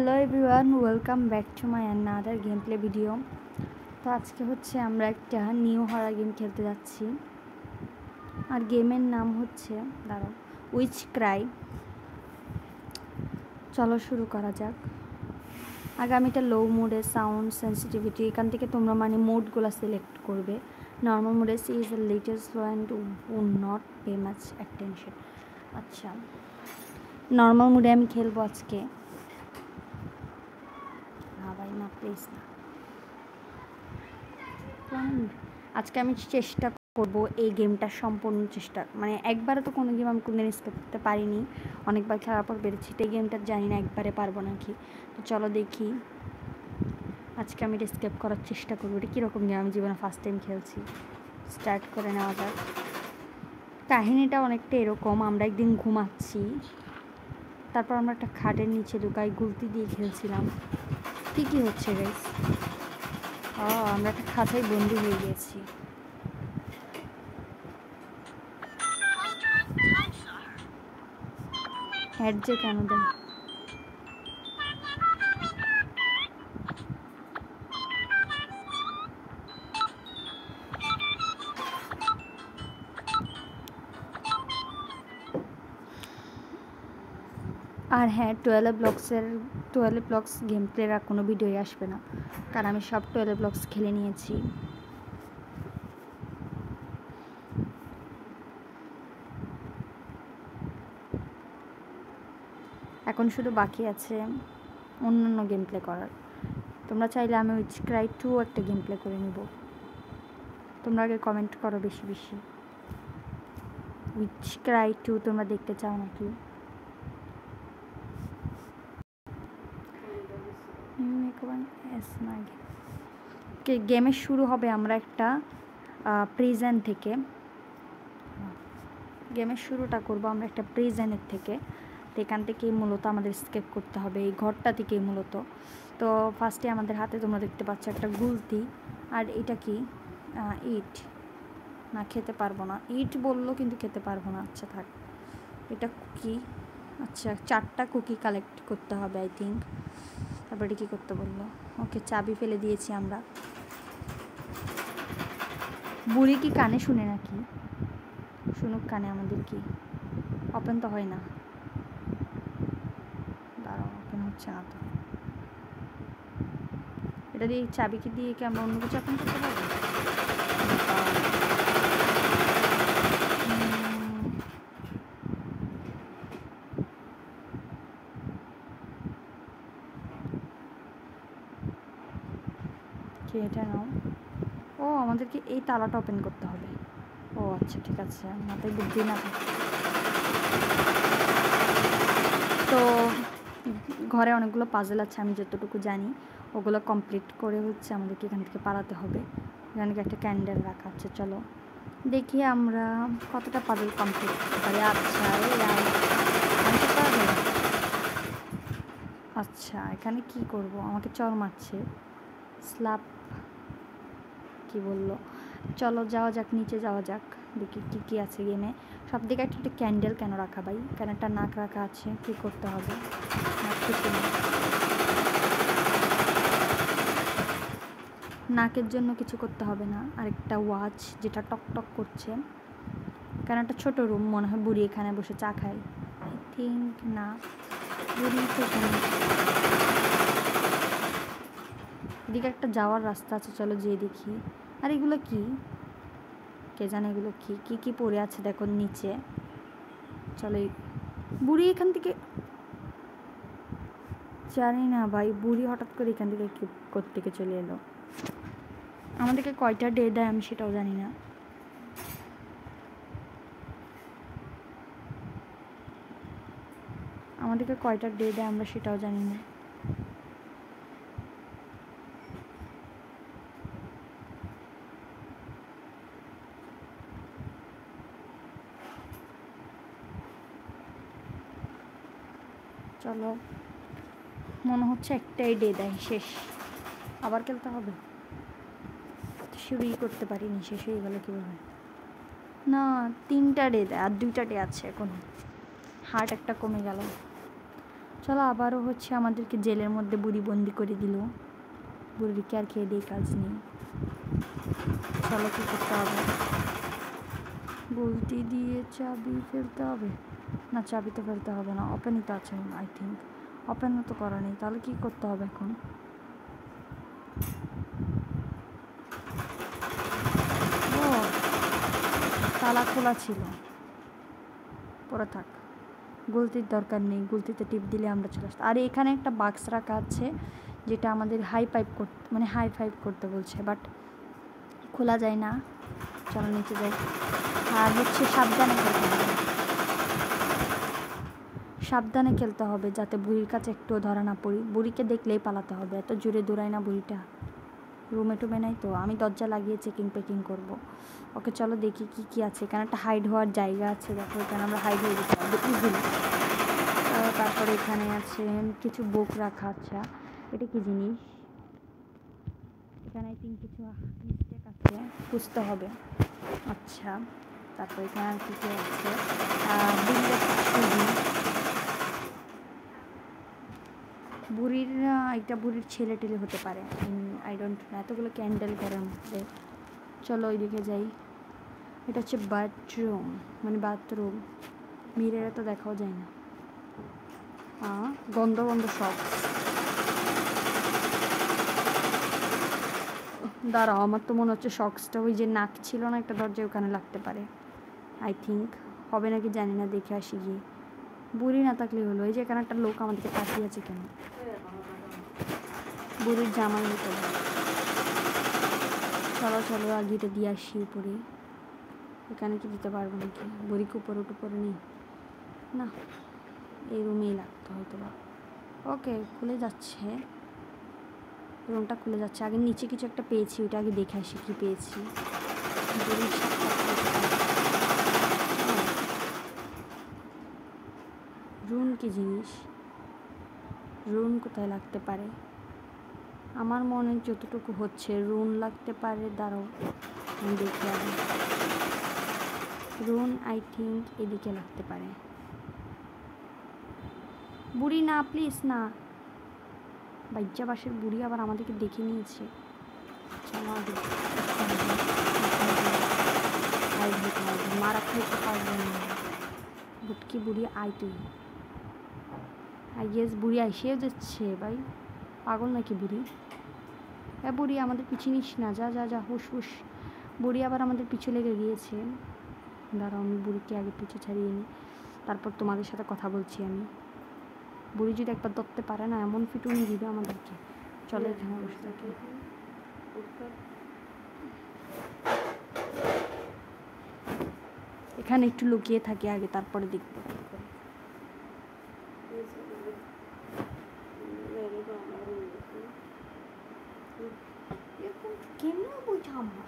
Hello everyone, welcome back to my another game play video. তো আজকে হচ্ছে আমরা একটা নিউ হরার গেম খেলতে যাচ্ছি, আর গেমের নাম হচ্ছে উইচ ক্রাই। চলো শুরু করা যাক। আগে আমি এটা লো মোডে সাউন্ড সেন্সিটিভিটি এখান থেকে তোমরা মোডগুলো সিলেক্ট করবে। নর্মাল মোডে she is the latest slow and would not pay much attention. আচ্ছা, নর্মাল মোডে আমি খেলবো আজকে। না প্লিজ না, আজকে আমি চেষ্টা করব এই গেমটা সম্পূর্ণ চেষ্টা, একবারে তো কোনো গেম আমি কোনোদিন স্কেপ করতে পারিনি, অনেকবার খেলার পর বেড়েছি। তো এই গেমটা জানি না একবারে পারবো নাকি। তো চলো দেখি, আজকে আমি এটা স্কেপ করার চেষ্টা করবো। এটা কীরকম গেম, আমি জীবনে ফার্স্ট টাইম খেলছি। স্টার্ট করে নেওয়া যাক। কাহিনিটা অনেকটা এরকম, আমরা একদিন ঘুমাচ্ছি, তারপর আমরা একটা খাটের নিচে ঢুকাই গুলতি দিয়ে খেলছিলাম। কী হচ্ছে গাইস? আমরা একটা খাঁচায় বন্দি হয়ে গেছি। হেড যে কেন দেয়? আর হ্যাঁ, 12 ব্লকস গেম প্লের আর কোনো ভিডিওই আসবে না, কারণ আমি সব 12 ব্লকস খেলে নিয়েছি। এখন শুধু বাকি আছে অন্যান্য গেম প্লে করার। তোমরা চাইলে আমি উইচ ক্রাই 2 একটা গেম প্লে করে নিব। তোমরা আগে কমেন্ট করো বেশি বেশি, উইচ ক্রাই 2 তোমরা দেখতে চাও নাকি? গেমের শুরু হবে আমরা একটা প্রিজন থেকে। গেমের শুরুটা করব আমরা একটা প্রিজনের থেকে। তো এখান থেকেই মূলত আমাদের স্কেপ করতে হবে, এই ঘরটা থেকেই মূলত। তো ফার্স্টে আমাদের হাতে তোমরা দেখতে পাচ্ছ একটা গুলতি, আর এটা কি ইট না, খেতে পারবো না। ইট বললো কিন্তু খেতে পারবো না। আচ্ছা থাক, এটা কুকি। আচ্ছা, 4টা কুকি কালেক্ট করতে হবে আই থিঙ্ক। তারপরে কী করতে বললো? ওকে, চাবি ফেলে দিয়েছি আমরা। বুড়ি কি কানে শুনে নাকি? শুনুক কানে, আমাদের কি ওপেন তো হয় না। দাঁড়াও, ওপেন হচ্ছে না তো। এটা দিয়ে চাবিকে দিয়ে কি আমরা অন্য কিছু ওপেন করতে পারবো? কি এটা নাও। ও, আমাদেরকে এই তালাটা ওপেন করতে হবে। ও আচ্ছা ঠিক আছে, মাথায় বুদ্ধি না। তো ঘরে অনেকগুলো পাজেল আছে, আমি যতটুকু জানি ওগুলো কমপ্লিট করে হচ্ছে আমাদেরকে এখান থেকে পালাতে হবে। এখানে একটা ক্যান্ডেল রাখা আছে। চলো দেখি আমরা কতটা পাজেল কমপ্লিট করতে পারি। আচ্ছা এখানে কি করব? আমাকে চর মারছে, স্ল্যাপ কি বললো। চলো যাওয়া যাক, নিচে যাওয়া যাক, দেখি কী কী আছে গেমে। সব দিকে একটা ক্যান্ডেল কেন রাখা ভাই? কেন একটা নাক রাখা আছে? কী করতে হবে? নাকের জন্য কিছু করতে হবে না। আরেকটা ওয়াচ যেটা টক টক করছে, কেন একটা ছোটো রুম, মনে হয় বুড়ি এখানে বসে চা খায় আই থিঙ্ক। না, বুড়ি তো এদিকে একটা যাওয়ার রাস্তা আছে, চলো যেয়ে দেখি। আর এগুলো কি, কে জানে এগুলো কি কি কি পড়ে আছে দেখো নিচে। চলো, বুড়ি এখান থেকে, জানি না ভাই, বুড়ি হঠাৎ করে এখান থেকে কি কোত্থেকে চলে এলো। আমাদেরকে কয়টা ডে দেয় আমি সেটাও জানি না। আমাদেরকে কয়টা ডে দেয় আমরা সেটাও জানি না। চলো, মনে হচ্ছে একটাই ডে দেয়, শেষ। আবার খেলতে হবে। শুরুই করতে পারিনি, শেষ হয়ে গেল কীভাবে? না, 3টা ডে দেয়, আর 2টা ডে আছে এখন। হার্ট একটা কমে গেল। চলো আবারও হচ্ছে আমাদেরকে জেলের মধ্যে বুড়ি বন্দি করে দিল। বুড়িকে আর খেয়ে দিয়ে কাজ নেই। চলো কী করতে হবে, বলতে দিয়ে চাবি ফেলতে হবে না? চাবি তো ফেলতে হবে না, ওপেনই তো আছে আই থিঙ্ক। ওপেনও তো করা নেই, তাহলে কী করতে হবে এখন? ও তালা খোলা ছিল, পরে থাক, গুলতির দরকার নেই, গুলতিতে টিপ দিলে আমরা চলে আসতাম। আর এখানে একটা বাক্স রাখা আছে যেটা আমাদের হাই ফাইভ করতে বলছে, বাট খোলা যায় না। চলো নিচে যাই। আর হচ্ছে সাবধানে খেলতে হবে যাতে বুড়ির কাছে একটু ধরা না পড়ি। বুড়িকে দেখলেই পালাতে হবে, এত জোরে দৌড়ায় না বুড়িটা। রুমে টুমে নাই তো, আমি দরজা লাগিয়ে চেকিং করব। ওকে চলো দেখি কি কি আছে। এখানে একটা হাইড হওয়ার জায়গা আছে, দেখো এখানে আমরা হাইড হয়ে যেতে পারবো ইজিলি। তারপরে এখানে আছে কিছু বুক রাখা। আচ্ছা এটা কি জিনিস? এখানে আই থিঙ্ক কিছু মিস্টেক আছে, বুঝতে হবে। আচ্ছা তারপর এখানে আর কিছু আছে, বুড়ির একটা বুড়ির ছেলে টেলে হতে পারে, আই ডোন্ট নো। এতগুলো ক্যান্ডেল ঘরের মধ্যে। চলো ওইদিকে যাই। এটা হচ্ছে বাথরুম, মানে বাথরুম। মিররে তো দেখাও যায় না, গন্ধ গন্ধ সব। দাঁড়াও, আমার তো মনে হচ্ছে শক্সটা ওই যে নাক ছিল না একটা দরজায়, ওখানে লাগতে পারে আই থিঙ্ক। হবে নাকি জানি না, দেখে আসি গিয়ে। বুড়ি না থাকলে হলো। এই যে এখানে একটা লোক আমাদেরকে তাকিয়ে আছে কেন? বুড়ির জামার ভিতরে। চলো চলো আগিটা দিয়ে আসি উপরে। এখানে কি দিতে পারবো নাকি? বুড়িকে উপরে নেই না, এই রুমেই লাগতো হয়তো বা। ওকে খুলে যাচ্ছে, রুমটা খুলে যাচ্ছে। আগে নিচে কিছু একটা পেয়েছি, ওইটা আগে দেখে আসি কী পেয়েছি। রুন কি জিনিস? রুন কোথায় লাগতে পারে? আমার মনে যতটুকু হচ্ছে রুন লাগতে পারে। দাঁড়াও আমি দেখি আগে। রুন আই থিঙ্ক এদিকে লাগতে পারে। বুড়ি না, প্লিজ না। বাচ্চা বাসের বুড়ি আবার আমাদেরকে দেখে নিয়েছে। মারা খাইতে পারবে না। বুটকি বুড়ি আয় তুই। আই গেস বুড়ি আইসেও যাচ্ছে। ভাই পাগল নাকি বুড়ি? হ্যাঁ বুড়ি আমাদের পিছু নিস না, যা যা যা, হুশ হুশ। বুড়ি আবার আমাদের পিছু লেগে গিয়েছে। দাঁড়াও আমি বুড়িকে আগে পিছু ছাড়িয়ে নিই, তারপর তোমাদের সাথে কথা বলছি আমি। বুড়ি যদি একবার ধরতে পারে না, এমন ফিটুনি দিবে আমাদেরকে। চলে এখানে বসে থাকি। এখানে একটু লুকিয়ে থাকি আগে, তারপরে দেখবো। কেমন বুঝা আমার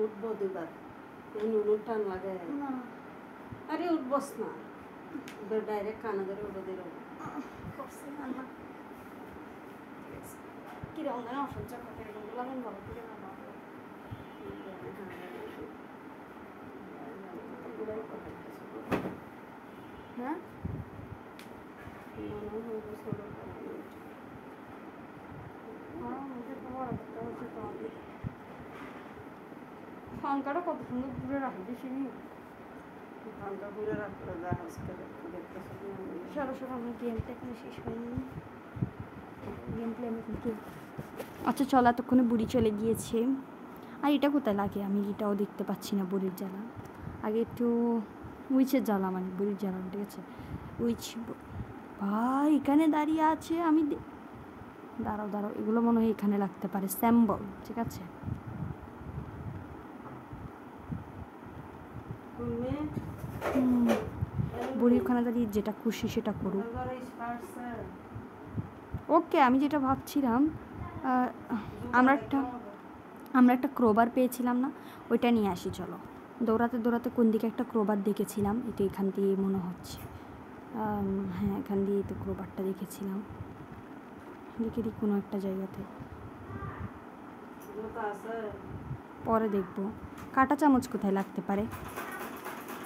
উঠবো দুবার, টান লাগে। আরে উঠবস না, ডাইরেক্ট কানা ধরে উঠে দিল। কিরকম যেন অসহ্য করে, এরকম লাগেন ভালো করে না। হ্যাঁ ফাঙ্কাটা কত সুন্দর ঘুরে রাখে দেখিনি। ফাঙ্কা ঘুরে রাখলে যা আজকে সরো সরো, আমি গেমটা এখানে শেষ হয়নি। গেম প্লে আমি কিন্তু। আচ্ছা চল, এতক্ষণে বুড়ি চলে গিয়েছে। আর এটা কোথায় লাগে আমি এটাও দেখতে পাচ্ছি না। বুড়ির জ্বালা আগে একটু উইচের জ্বালা, মানে বুড়ির জ্বালা, ঠিক আছে। উইচ ভাই এখানে দাঁড়িয়ে আছে, আমি দাঁড়াও দাঁড়াও, এগুলো মনে হয় এখানে লাগতে পারে, স্যাম্বল। ঠিক আছে, বুড়ি ওখানে দাঁড়িয়ে যেটা খুশি সেটা করুক। ওকে, আমি যেটা ভাবছিলাম, আমরা একটা ক্রোবার পেয়েছিলাম না, ওইটা নিয়ে আসি চলো। দৌড়াতে দৌড়াতে কোন দিকে একটা ক্রোবার দেখেছিলাম, এটা এখান দিয়ে মনে হচ্ছে। হ্যাঁ, এখান দিয়ে তো ক্রোবারটা দেখেছিলাম, দেখে দিই কোনো একটা জায়গাতে, পরে দেখবো। কাঁটা চামচ কোথায় লাগতে পারে?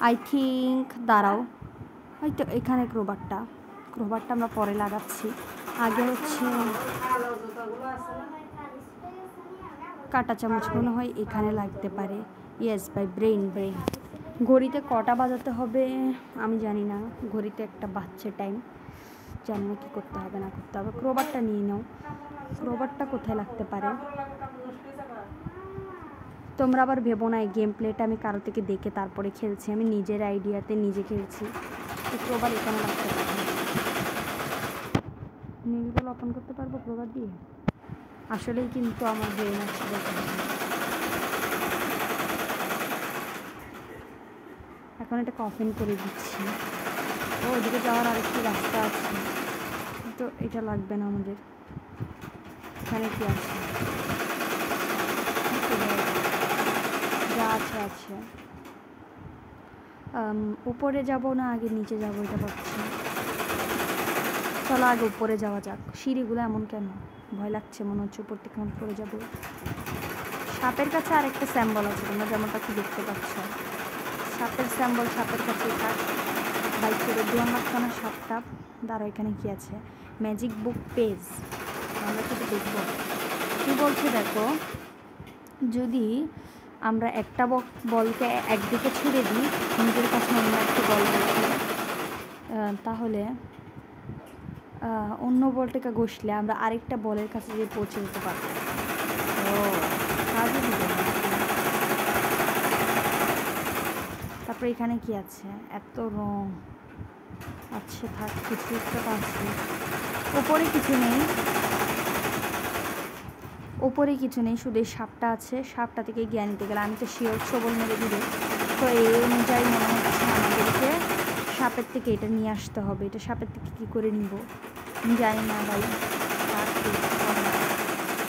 আই থিঙ্ক, দাঁড়াও, হয়তো এখানে ক্রোবারটা আমরা পরে লাগাচ্ছি। আগে হচ্ছে কাঁটা চামচ মনে হয় এখানে লাগতে পারে। Yes by brain. ঘড়িতে কটা বাজাতে হবে আমি জানি না, ঘড়িতে একটা বাচ্চা টাইম, জানি না কী করতে হবে না করতে হবে। ক্রোবারটা নিয়ে নাও, ক্রোবারটা কোথায় লাগতে পারে? তোমরা আবার ভেবো না এই গেম প্লেটা আমি কারো থেকে দেখে তারপরে খেলছি, আমি নিজের আইডিয়াতে নিজে খেলছি। ক্রোবার এখানে লাগতে পারে, নীলগুলো ওপেন করতে পারবো ক্রোবার দিয়ে? আসলেই কিন্তু আমার ব্রেন আছে বলতে হবে। এখন এটাকে ওপেন করে দিচ্ছি। ও, ওদিকে যাওয়ার আরেকটি রাস্তা আছে, তো এটা লাগবে না আমাদের। এখানে কি আছে? যা আছে। উপরে যাব না আগে নিচে যাব এটা ভাবছি। চলো আগে উপরে যাওয়া যাক। সিঁড়িগুলো এমন কেন? ভয় লাগছে, মনে হচ্ছে উপর থেকে আমি পড়ে যাবো। সাপের কাছে আরেকটা স্যাম্বল আছে, তোমরা যেমনটা কি দেখতে পাচ্ছ। সাপের স্যাম্বল সাপের কাছেই থাক। বাইক করে দুয়ার মাঝখানে সাপটা। দাঁড়া, এখানে কি আছে? ম্যাজিক বুক পেজ, আমরা কিন্তু দেখবো কী বলছে। দেখো, যদি আমরা একটা বলকে একদিকে ছুড়ে দিই, নিজের কাছে অন্য একটা বল বসে, তাহলে অন্য বলটাকে ঘষলে আমরা আরেকটা বলের কাছে গিয়ে পৌঁছে যেতে পারবো। তারপরে এখানে কি আছে? এত রং। আচ্ছা থাক, কিছু একটা পাচ্ছি। ওপরে কিছু নেই, শুধু এই সাপটা আছে। সাপটা থেকে গিয়ে নিতে গেলে আমি তো শিওর সবল মেরে দিবে, তো এই অনুযায়ী মনে হচ্ছে আমাদেরকে সাপের থেকে এটা নিয়ে আসতে হবে। এটা সাপের থেকে কী করে নিব আমি জানি না ভাই।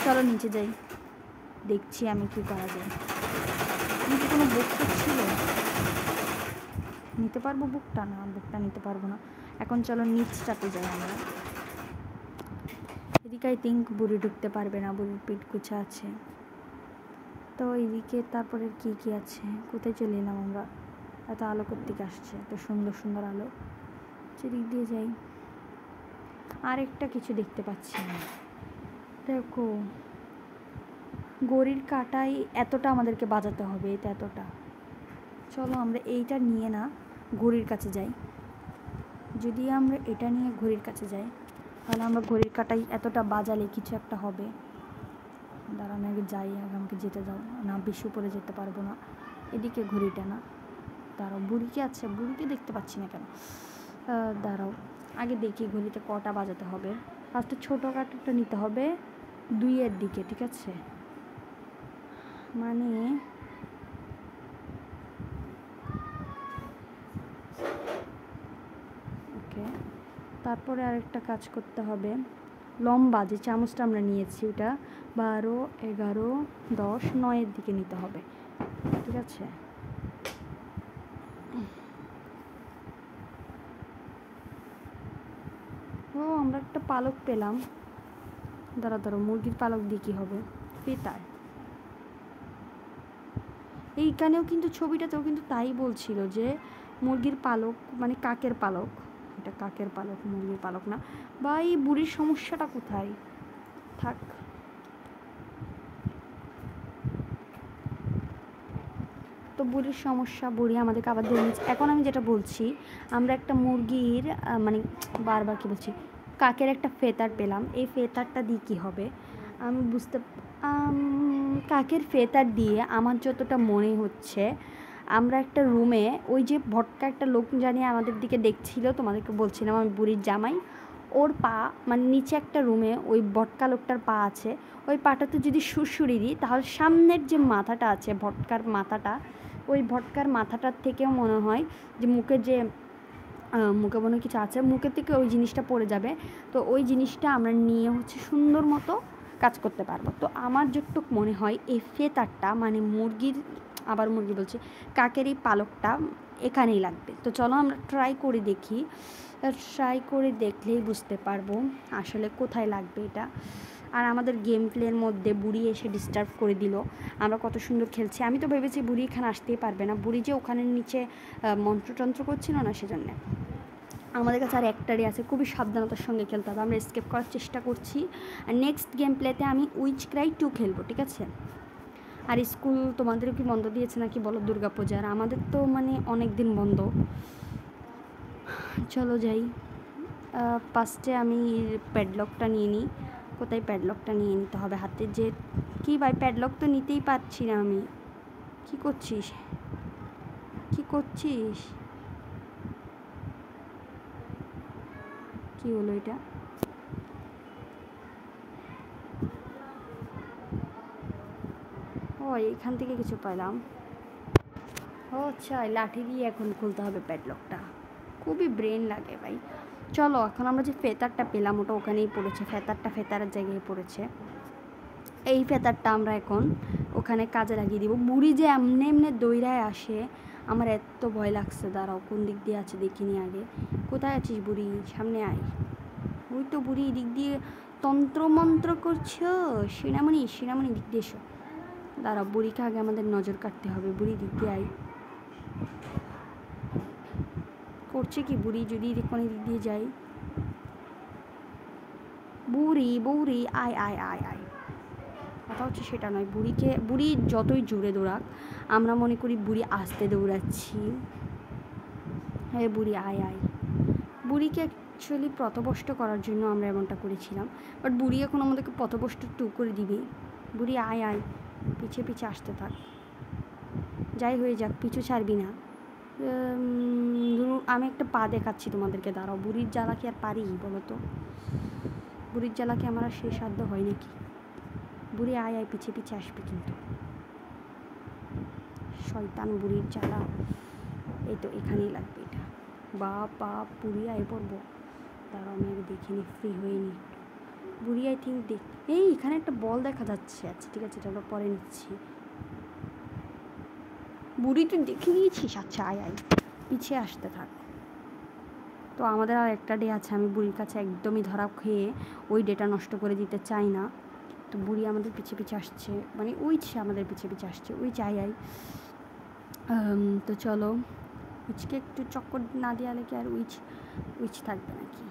চলো নিচে যাই, দেখছি আমি কি করা যায়। নিচে কোনো বুক ছিল, নিতে পারবো বুকটা? না, বুকটা নিতে পারবো না। এখন চলো নিচটাতে যাই আমরা। এদিকে আই থিঙ্ক বুড়ি ঢুকতে পারবে না, বুড়ির পিঠ কুচা আছে। তো এইদিকে তারপরে কি আছে? কোথায় চলে এলাম আমরা? এত আলো কোত্থেকে আসছে, এত সুন্দর সুন্দর আলো। সেদিক দিয়ে যাই। আরেকটা কিছু দেখতে পাচ্ছি না। দেখো, ঘড়ির কাঁটায় এতটা আমাদেরকে বাজাতে হবে, এটা এতটা। চলো আমরা এইটা নিয়ে না ঘড়ির কাছে যাই। যদি আমরা এটা নিয়ে ঘড়ির কাছে যাই, তাহলে আমরা ঘড়ির কাঁটায় এতটা বাজালে কিছু একটা হবে। দাঁড়ান আগে যাই, আগে আমাকে যেতে দাও না, বেশি উপরে যেতে পারবো না। এদিকে ঘড়িটা না, দাঁড়াও, বুড়িকে আছে, বুড়িকে দেখতে পাচ্ছি না কেন? দাঁড়াও, আগে দেখি ঘড়িতে কটা বাজাতে হবে। ফার্স্টে ছোটো কাঁটাটা নিতে হবে 2-এর দিকে, ঠিক আছে? মানে ওকে, তারপরে আরেকটা কাজ করতে হবে। লম্বা যে চামচটা আমরা নিয়েছি ওটা 12, 11, 10, 9-এর দিকে নিতে হবে, ঠিক আছে? ও, আমরা একটা পালক পেলাম। দাঁড়াও, মুরগির পালক দিয়ে কী হবে? পেতায়। এইখানেও কিন্তু ছবিটাতেও কিন্তু তাই বলছিল যে মুরগির পালক মানে কাকের পালক। এটা কাকের পালক, মুরগির পালক না। বা এই বুড়ির সমস্যাটা কোথায়? থাক, তো বুড়ির সমস্যা, বুড়ি আমাদেরকে আবার ধরে নিচ্ছে। এখন আমি যেটা বলছি, আমরা একটা মুরগির মানে বারবার কি বলছি, কাকের একটা ফেতার পেলাম। এই ফেতারটা দিয়ে কী হবে আমি বুঝতে, কাকের ফেতার দিয়ে আমার যতটা মনে হচ্ছে, আমরা একটা রুমে ওই যে ভটকা একটা লোক জানিয়ে আমাদের দিকে দেখছিল, তোমাদেরকে বলছিলাম আমি বুড়ির জামাই, ওর পা মানে নিচে একটা রুমে ওই বটকা লোকটার পা আছে, ওই পাটাতে যদি সুরসুরি দিই তাহলে সামনের যে মাথাটা আছে ভটকার মাথাটা, ওই ভটকার মাথাটার থেকেও মনে হয় যে মুখের যে মুখে মনে কিছু আছে, মুখের থেকে ওই জিনিসটা পড়ে যাবে। তো ওই জিনিসটা আমরা নিয়ে হচ্ছে সুন্দর মতো কাজ করতে পারবো। তো আমার যতটুকু মনে হয় এই ফেতারটা মানে মুরগির, আবার মুরগি বলছি, কাকের এই পালকটা এখানেই লাগবে। তো চলো আমরা ট্রাই করে দেখি, ট্রাই করে দেখলেই বুঝতে পারবো আসলে কোথায় লাগবে এটা। আর আমাদের গেম প্লের মধ্যে বুড়ি এসে ডিস্টার্ব করে দিল, আমরা কত সুন্দর খেলছি। আমি তো ভেবেছি বুড়ি এখানে আসতেই পারবে না, বুড়ি যে ওখানের নিচে মন্ত্রতন্ত্র করছিল না সেজন্যে। আমাদের কাছে আর একটারই আছে, খুবই সাবধানতার সঙ্গে খেলতে হবে। আমরা এসকেপ করার চেষ্টা করছি। আর নেক্সট গেম প্লেতে আমি উইচ ক্রাই 2 খেলবো, ঠিক আছে? আর স্কুল তোমাদেরও কি বন্ধ দিয়েছে নাকি বলো দুর্গাপূজার? আমাদের তো মানে অনেক দিন বন্ধ। চলো যাই। ফার্স্টে আমি প্যাডলকটা নিয়ে নিই। কোথায় প্যাডলকটা নিয়ে নিতে হবে হাতে? যে কি ভাই, প্যাডলক তো নিতেই পারছি না আমি। কি করছিস, কি করছিস? কি হলো এটা? ও এখান থেকে কিছু পেলাম। ও আচ্ছা, লাঠি দিয়ে এখন খুলতে হবে প্যাডলকটা। খুবই ব্রেন লাগে ভাই। চলো এখন আমরা যে ফেতারটা পেলাম ওটা ওখানেই পড়েছে, ফেতারের জায়গায় পড়েছে। এই ফেতারটা আমরা এখন ওখানে কাজে লাগিয়ে দিব। বুড়ি যে এমনি এমনি দৌড়ায় আসে, আমার এত ভয় লাগছে। দাঁড়াও, কোন দিক দিয়ে আছে দেখিনি আগে। কোথায় আছিস বুড়ি? সামনে আয়। ওই তো বুড়ি, দিক দিয়ে তন্ত্রমন্ত্র করছো। সিনামণি দিক দিয়ে এসো। দাঁড়াও, বুড়িকে আগে আমাদের নজর কাটতে হবে। বুড়ি দিক দিয়ে আয়। করছে কি বুড়ি? যদি কোনো দিক দিয়ে যাই। বুড়ি আয় আয় আয় আয়। কথা হচ্ছে সেটা নয়, বুড়ি যতই জোরে দৌড়াক আমরা মনে করি বুড়ি আস্তে দৌড়াচ্ছি। হ্যাঁ বুড়ি আয় আয়। বুড়িকে অ্যাকচুয়ালি পথভ্রষ্ট করার জন্য আমরা এমনটা করেছিলাম, বাট বুড়ি এখন আমাদেরকে পথভ্রষ্ট করে দিবে। বুড়ি আয় আয়, পিছিয়ে পিছিয়ে আসতে থাক। যাই হয়ে যাক, পিছু ছাড়বি না। আমি একটা পা দেখাচ্ছি তোমাদেরকে, দাঁড়াও। বুড়ির জ্বালা কি আর পারি বলো তো? বুড়ির জ্বালা কি আমার আর সেই সাধ্য হয় নাকি? বুড়ি আয় আয়, পিছিয়ে পিছিয়ে আসবে কিন্তু। শয়তান বুড়ির জ্বালা। এই তো এখানেই লাগবে এটা। বাপ বুড়ি আয় পড়বো। তার আমি আগে দেখিনি, ফ্রি হয়নি। বুড়ি আই থিঙ্ক দেখ, এই এখানে একটা বল দেখা যাচ্ছে। আচ্ছা ঠিক আছে, চলো পরে নিচ্ছি। বুড়ি তুই দেখে নিয়েছিস? আচ্ছা আয় আয়, পিছিয়ে আসতে থাক। তো আমাদের আর একটা ডে আছে, আমি বুড়ির কাছে একদমই ধরা খেয়ে ওই ডেটা নষ্ট করে দিতে চাই না। তো বুড়ি আমাদের পিছিয়ে পিছিয়ে আসছে, মানে উইচ আমাদের পিছিয়ে পিছিয়ে আসছে। উইচ আয় আয়। তো চলো, উইচকে একটু চক্কর না দেওয়ালে কি আর উইচ থাকবে নাকি?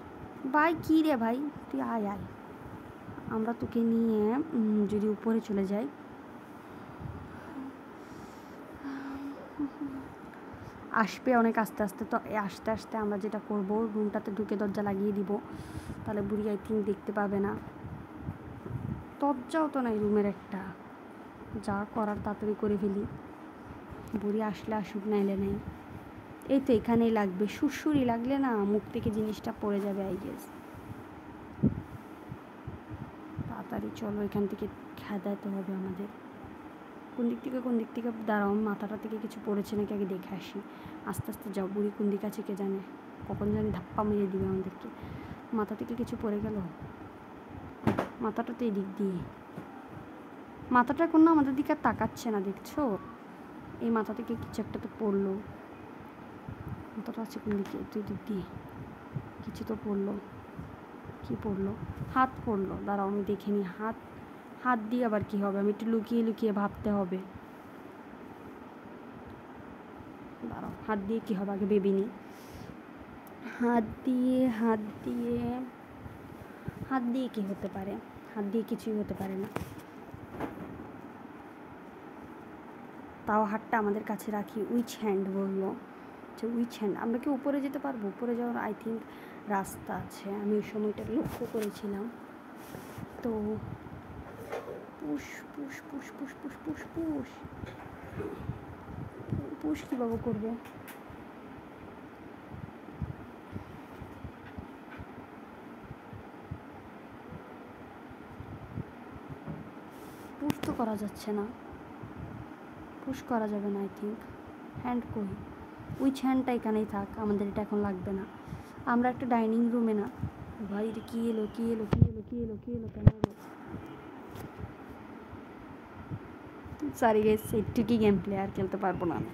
ভাই কী রে ভাই, তুই আয় আয়। আমরা তোকে নিয়ে যদি উপরে চলে যাই, আসবে অনেক আস্তে আস্তে। তো আস্তে আস্তে আমরা যেটা করব, রুমটাতে ঢুকে দরজা লাগিয়ে দিব, তাহলে বুড়ি আই থিঙ্ক দেখতে পাবে না। দরজাও তো নাই রুমের একটা, যা করার তাড়াতাড়ি করে ফেলি। বুড়ি আসলে আসুক, নাইলে নেই। এই তো এখানেই লাগবে। সুরসুরি লাগলে না মুখ থেকে জিনিসটা পড়ে যাবে আই গেস। তাড়াতাড়ি চলো, এখান থেকে খেদাতে হবে আমাদের। কোন দিক থেকে দাঁড়াও, মাথাটা থেকে কিছু পড়েছে নাকি আগে দেখে আসি। আস্তে আস্তে যাও। বুড়ি কোন দিকে আছে কে জানে, কখন জানি ধাপ্পা মেরে দিবে আমাদেরকে। মাথা থেকে কিছু পড়ে গেল, মাথাটা তো এই দিক দিয়ে। মাথাটা এখন না আমাদের দিকে আর তাকাচ্ছে না, দেখছো? এই মাথা থেকে কিছু একটা তো পড়লো। মাথাটা আছে কোন দিকে? তুই দিক দিয়ে কিছু তো পড়লো। কি পড়লো? হাত পড়লো। দাঁড়াও আমি দেখিনি। হাত দিয়ে আবার কি হবে? আমি একটু লুকিয়ে লুকিয়ে ভাবতে হবে। দাঁড়াও, হাত দিয়ে কি হবে আগে ভেবে নিই। হাত দিয়ে কি হতে পারে? হাত দিয়ে কিছুই হতে পারে না। তাও হাতটা আমাদের কাছে রাখি। উইচ হ্যান্ড বললো। আচ্ছা উইচ হ্যান্ড। আমরা কি উপরে যেতে পারবো? উপরে যাওয়ার আই থিঙ্ক রাস্তা আছে, আমি ওই সময়টা লক্ষ্য করেছিলাম। তো push push push push push push push push কীভাবে করবো? করা যাচ্ছে না, পুশ করা যাবে না। আই থিঙ্ক হ্যান্ড কই, উইচ হ্যান্ডটা এখানেই থাক, আমাদের এটা এখন লাগবে না। আমরা একটা ডাইনিং রুমে না ভাই, এটা কী এলো কী এলো কী এলো কী এলো কী এলো কেন এলো? সরি গাইস, একটু কি গেম প্লে আর খেলতে পারবো না আমি।